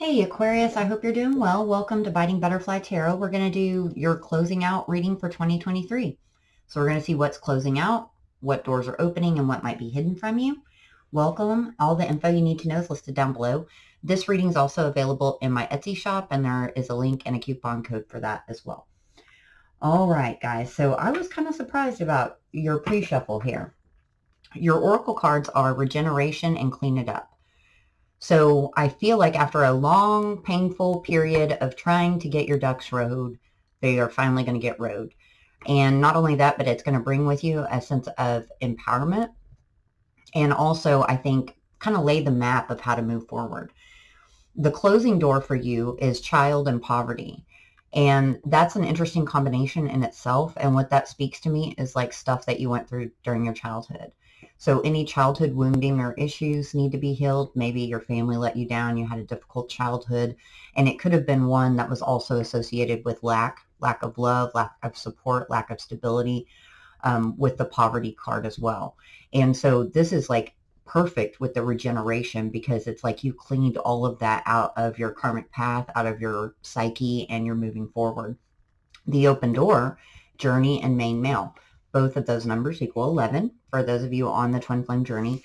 Hey Aquarius, I hope you're doing well. Welcome to Biting Butterfly Tarot. We're going to do your closing out reading for 2023. So we're going to see what's closing out, what doors are opening, and what might be hidden from you. Welcome. All the info you need to know is listed down below. This reading is also available in my Etsy shop, and there is a link and a coupon code for that as well. All right, guys. So I was kind of surprised about your pre-shuffle here. Your oracle cards are regeneration and clean it up. So I feel like after a long, painful period of trying to get your ducks rowed, they are finally going to get rowed. And not only that, but it's going to bring with you a sense of empowerment. And also, I think, kind of lay the map of how to move forward. The closing door for you is child and poverty. And that's an interesting combination in itself. And what that speaks to me is like stuff that you went through during your childhood. So any childhood wounding or issues need to be healed. Maybe your family let you down. You had a difficult childhood. And it could have been one that was also associated with lack of love, lack of support, lack of stability, with the poverty card as well. And so this is like perfect with the regeneration because it's like you cleaned all of that out of your karmic path, out of your psyche, and you're moving forward. The open door, journey, and main male. Both of those numbers equal 11 for those of you on the twin flame journey.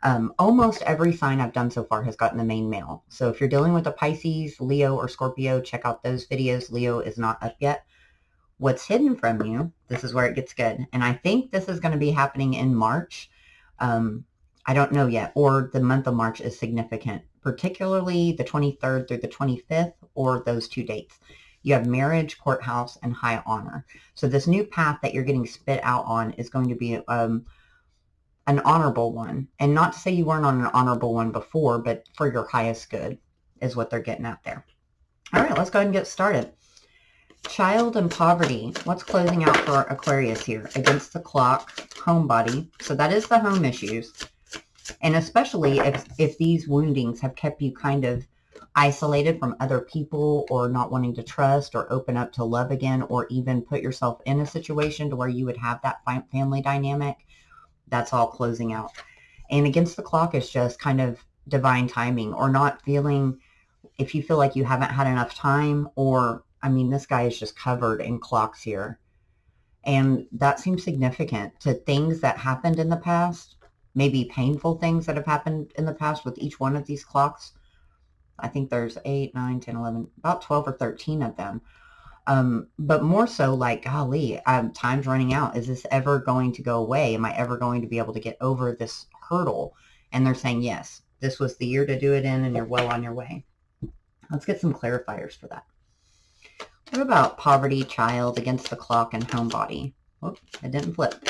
Almost every sign I've done so far has gotten the main male. So if you're dealing with a Pisces, Leo, or Scorpio, check out those videos. Leo is not up yet. What's hidden from you, this is where it gets good. And I think this is going to be happening in March. I don't know yet, or the month of March is significant, particularly the 23rd through the 25th, or those two dates. You have marriage, courthouse, and high honor. So this new path that you're getting spit out on is going to be an honorable one. And not to say you weren't on an honorable one before, but for your highest good is what they're getting at there. All right, let's go ahead and get started. Child and poverty. What's closing out for Aquarius here? Against the clock, homebody. So that is the home issues. And especially if these woundings have kept you kind of isolated from other people, or not wanting to trust or open up to love again, or even put yourself in a situation to where you would have that family dynamic, that's all closing out. And against the clock is just kind of divine timing, or not feeling, if you feel like you haven't had enough time, or, I mean, this guy is just covered in clocks here. And that seems significant to things that happened in the past, maybe painful things that have happened in the past with each one of these clocks. I think there's 8, 9, 10, 11, about 12 or 13 of them. But more so like, golly, time's running out. Is this ever going to go away? Am I ever going to be able to get over this hurdle? And they're saying, yes, this was the year to do it in, and you're well on your way. Let's get some clarifiers for that. What about poverty, child, against the clock, and homebody? Whoops, it didn't flip.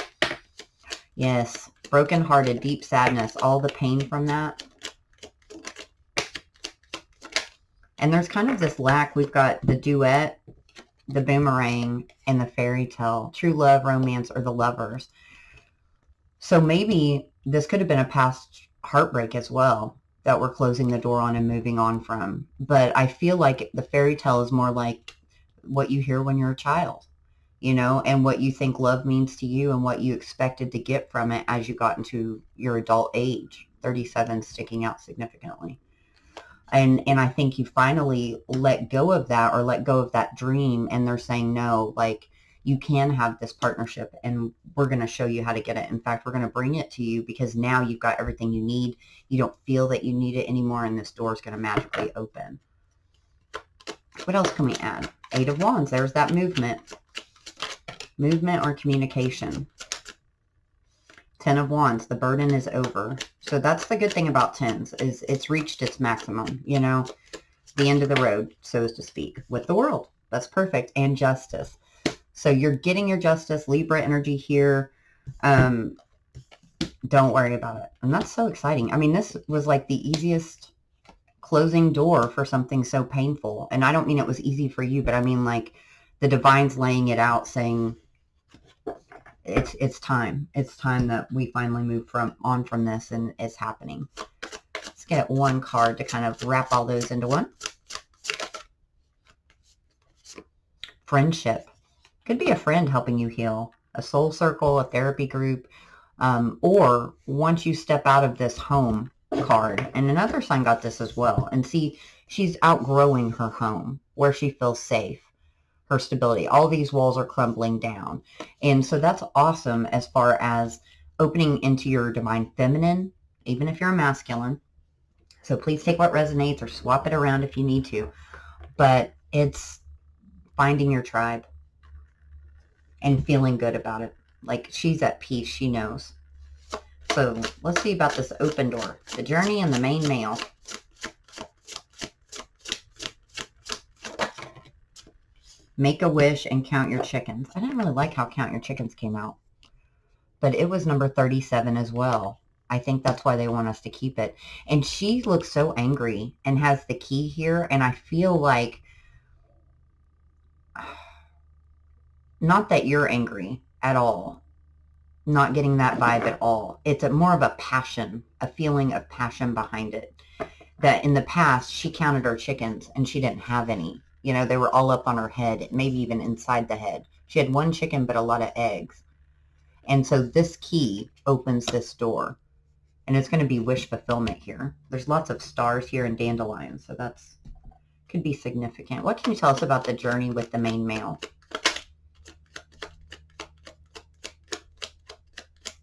Yes, brokenhearted, deep sadness, all the pain from that. And there's kind of this lack. We've got the duet, the boomerang, and the fairy tale, true love, romance, or the lovers. So maybe this could have been a past heartbreak as well that we're closing the door on and moving on from. But I feel like the fairy tale is more like what you hear when you're a child, you know, and what you think love means to you and what you expected to get from it as you got into your adult age. 37 sticking out significantly. And I think you finally let go of that, or let go of that dream, and they're saying, no, like, you can have this partnership, and we're going to show you how to get it. In fact, we're going to bring it to you because now you've got everything you need. You don't feel that you need it anymore, and this door is going to magically open. What else can we add? 8 of Wands. There's that movement. Movement or communication. 10 of Wands, the burden is over. So that's the good thing about 10s, is it's reached its maximum, you know, the end of the road, so to speak, with the world. That's perfect. And justice. So you're getting your justice, Libra energy here. Don't worry about it. And that's so exciting. I mean, this was like the easiest closing door for something so painful. And I don't mean it was easy for you, but I mean like the divine's laying it out, saying, it's time. It's time that we finally move on from this, and it's happening. Let's get one card to kind of wrap all those into one. Friendship. Could be a friend helping you heal, a soul circle, a therapy group, or once you step out of this home card. And another sign got this as well. And see, she's outgrowing her home where she feels safe, her stability. All these walls are crumbling down. And so that's awesome as far as opening into your divine feminine, even if you're a masculine. So please take what resonates or swap it around if you need to. But it's finding your tribe and feeling good about it. Like she's at peace, she knows. So let's see about this open door, the journey and the main male. Make a wish and count your chickens. I didn't really like how count your chickens came out, but it was number 37 as well. I think that's why they want us to keep it. And she looks so angry and has the key here. And I feel like, not that you're angry at all, not getting that vibe at all. It's more of a passion, a feeling of passion behind it. That in the past, she counted her chickens and she didn't have any. You know, they were all up on her head, maybe even inside the head. She had one chicken, but a lot of eggs. And so this key opens this door. And it's going to be wish fulfillment here. There's lots of stars here and dandelions, so that's could be significant. What can you tell us about the journey with the main male?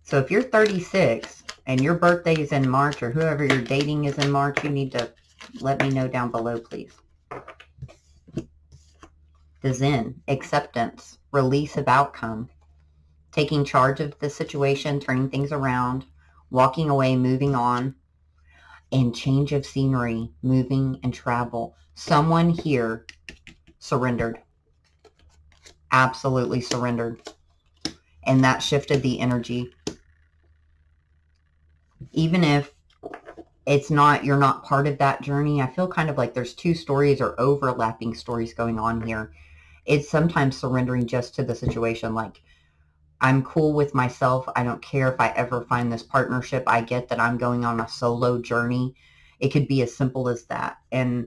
So if you're 36 and your birthday is in March, or whoever you're dating is in March, you need to let me know down below, please. The Zen, acceptance, release of outcome, taking charge of the situation, turning things around, walking away, moving on, and change of scenery, moving and travel. Someone here surrendered, absolutely surrendered, and that shifted the energy. Even if it's not, you're not part of that journey, I feel kind of like there's two stories or overlapping stories going on here. It's sometimes surrendering just to the situation, like, I'm cool with myself. I don't care if I ever find this partnership. I get that I'm going on a solo journey. It could be as simple as that. And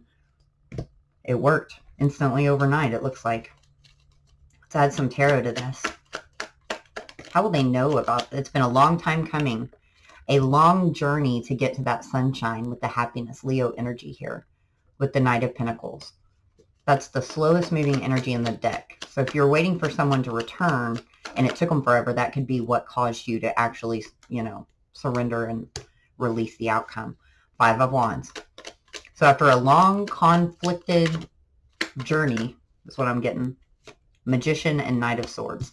it worked instantly overnight, it looks like. Let's add some tarot to this. How will they know about it? It's been a long time coming. A long journey to get to that sunshine with the happiness, Leo energy here, with the Knight of Pentacles. That's the slowest moving energy in the deck. So if you're waiting for someone to return and it took them forever, that could be what caused you to actually, you know, surrender and release the outcome. 5 of Wands. So after a long conflicted journey, is what I'm getting. Magician and Knight of Swords.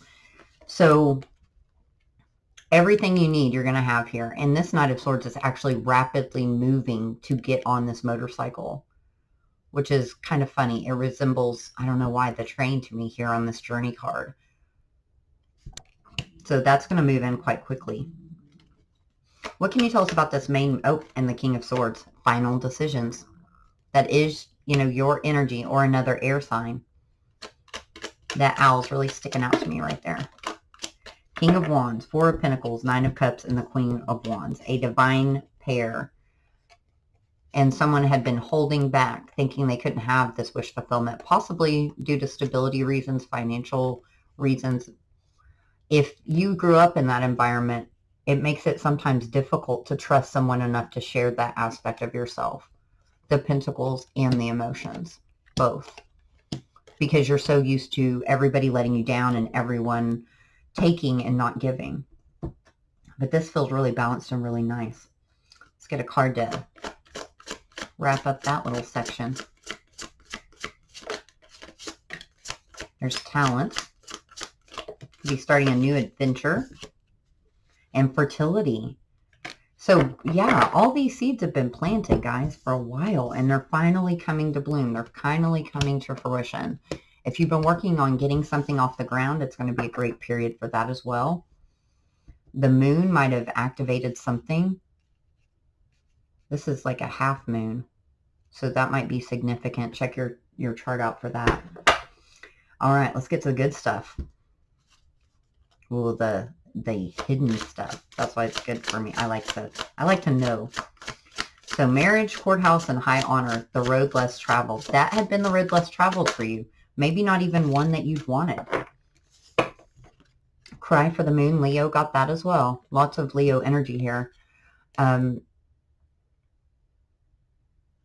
So everything you need, you're going to have here. And this Knight of Swords is actually rapidly moving to get on this motorcycle, which is kind of funny. It resembles, I don't know why, the train to me here on this journey card. So that's going to move in quite quickly. What can you tell us about this main, and the King of Swords, final decisions? That is, you know, your energy or another air sign. That owl's really sticking out to me right there. King of Wands, 4 of Pentacles, 9 of Cups, and the Queen of Wands. A divine pair. And someone had been holding back, thinking they couldn't have this wish fulfillment, possibly due to stability reasons, financial reasons. If you grew up in that environment, it makes it sometimes difficult to trust someone enough to share that aspect of yourself, the pentacles and the emotions, both, because you're so used to everybody letting you down and everyone taking and not giving. But this feels really balanced and really nice. Let's get a card to wrap up that little section. There's talent. Could be starting a new adventure. And fertility. So yeah, all these seeds have been planted, guys, for a while, and they're finally coming to bloom. They're finally coming to fruition. If you've been working on getting something off the ground, it's going to be a great period for that as well. The moon might have activated something. This is like a half moon, so that might be significant. Check your chart out for that. All right, let's get to the good stuff. Well, the hidden stuff. That's why it's good for me. I like to know. So marriage, courthouse, and high honor, the road less traveled. That had been the road less traveled for you. Maybe not even one that you've wanted. Cry for the moon, Leo got that as well. Lots of Leo energy here. And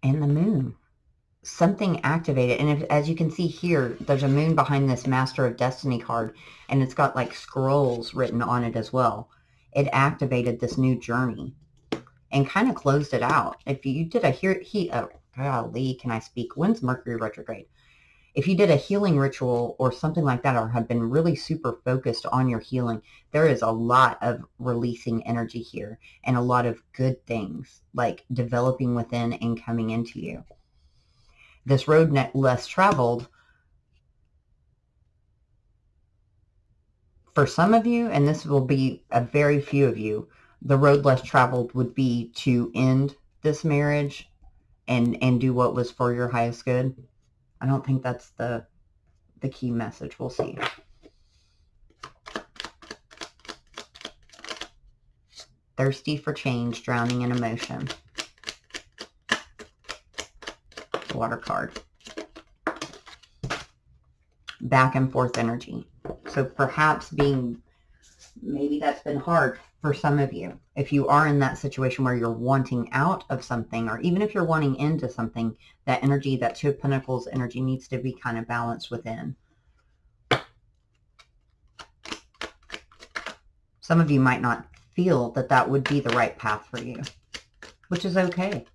the moon. something activated. And if, as you can see here, there's a moon behind this Master of Destiny card, and it's got like scrolls written on it as well. It activated this new journey and kind of closed it out. If you did a golly, can I speak? When's Mercury retrograde? If you did a healing ritual or something like that, or have been really super focused on your healing, there is a lot of releasing energy here and a lot of good things like developing within and coming into you. This road less traveled, for some of you, and this will be a very few of you, the road less traveled would be to end this marriage and do what was for your highest good. I don't think that's the key message. We'll see. Thirsty for change, drowning in emotion. Water card. Back and forth energy. So perhaps maybe that's been hard for some of you. If you are in that situation where you're wanting out of something, or even if you're wanting into something, that energy, that Two of Pentacles energy, needs to be kind of balanced within. Some of you might not feel that that would be the right path for you, which is okay.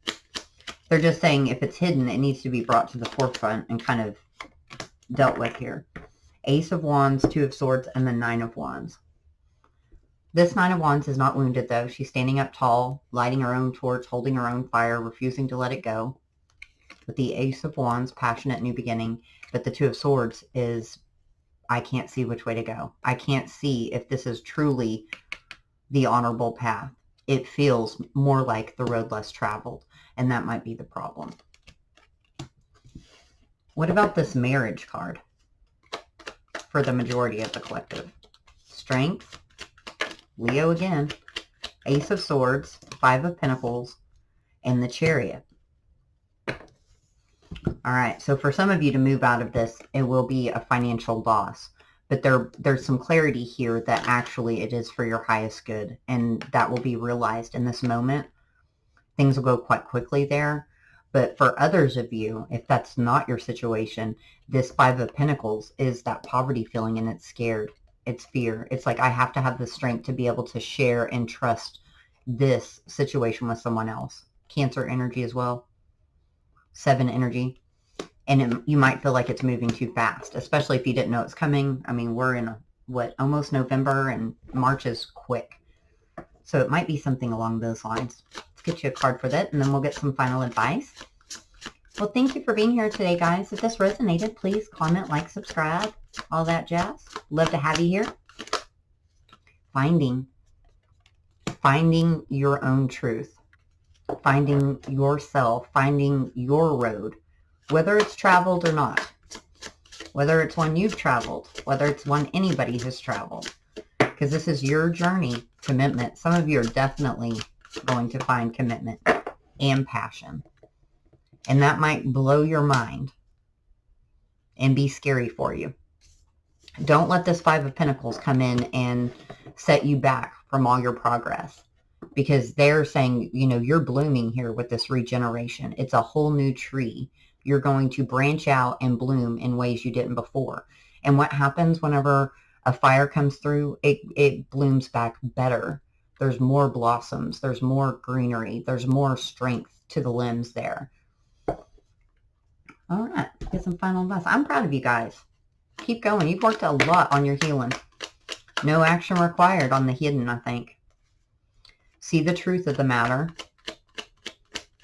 They're just saying if it's hidden, it needs to be brought to the forefront and kind of dealt with here. Ace of Wands, Two of Swords, and the Nine of Wands. This Nine of Wands is not wounded, though. She's standing up tall, lighting her own torch, holding her own fire, refusing to let it go. With the Ace of Wands, passionate new beginning. But the Two of Swords is, I can't see which way to go. I can't see if this is truly the honorable path. It feels more like the road less traveled, and that might be the problem. What about this marriage card for the majority of the collective? Strength, Leo again, Ace of Swords, Five of Pentacles, and the Chariot. All right, so for some of you to move out of this, it will be a financial loss. But there's some clarity here that actually it is for your highest good, and that will be realized in this moment. Things will go quite quickly there. But for others of you, if that's not your situation, this Five of Pentacles is that poverty feeling, and it's scared. It's fear. It's like, I have to have the strength to be able to share and trust this situation with someone else. Cancer energy as well. Seven energy. And you might feel like it's moving too fast, especially if you didn't know it's coming. I mean, we're in almost November, and March is quick. So it might be something along those lines. Let's get you a card for that, and then we'll get some final advice. Well, thank you for being here today, guys. If this resonated, please comment, like, subscribe, all that jazz. Love to have you here. Finding your own truth. Finding yourself. Finding your road. Whether it's traveled or not. Whether it's one you've traveled. Whether it's one anybody has traveled. Because this is your journey. Commitment. Some of you are definitely going to find commitment and passion. And that might blow your mind and be scary for you. Don't let this Five of Pentacles come in and set you back from all your progress. Because they're saying, you know, you're blooming here with this regeneration. It's a whole new tree. You're going to branch out and bloom in ways you didn't before. And what happens whenever a fire comes through? It blooms back better. There's more blossoms. There's more greenery. There's more strength to the limbs there. All right, get some final advice. I'm proud of you guys. Keep going. You've worked a lot on your healing. No action required on the hidden, I think. See the truth of the matter.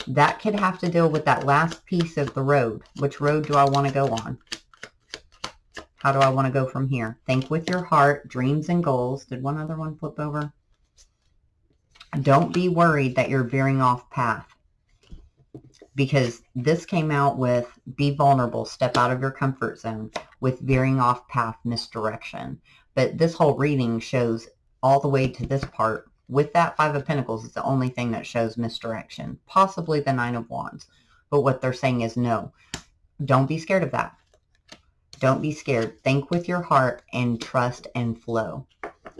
That could have to deal with that last piece of the road. Which road do I want to go on? How do I want to go from here? Think with your heart, dreams and goals. Did one other one flip over? Don't be worried that you're veering off path. Because this came out with be vulnerable, step out of your comfort zone, with veering off path, misdirection. But this whole reading shows all the way to this part. With that Five of Pentacles, it's the only thing that shows misdirection. Possibly the Nine of Wands. But what they're saying is no. Don't be scared of that. Don't be scared. Think with your heart and trust and flow.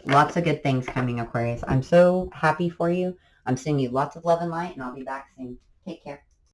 Lots of good things coming, Aquarius. I'm so happy for you. I'm sending you lots of love and light, and I'll be back soon. Take care.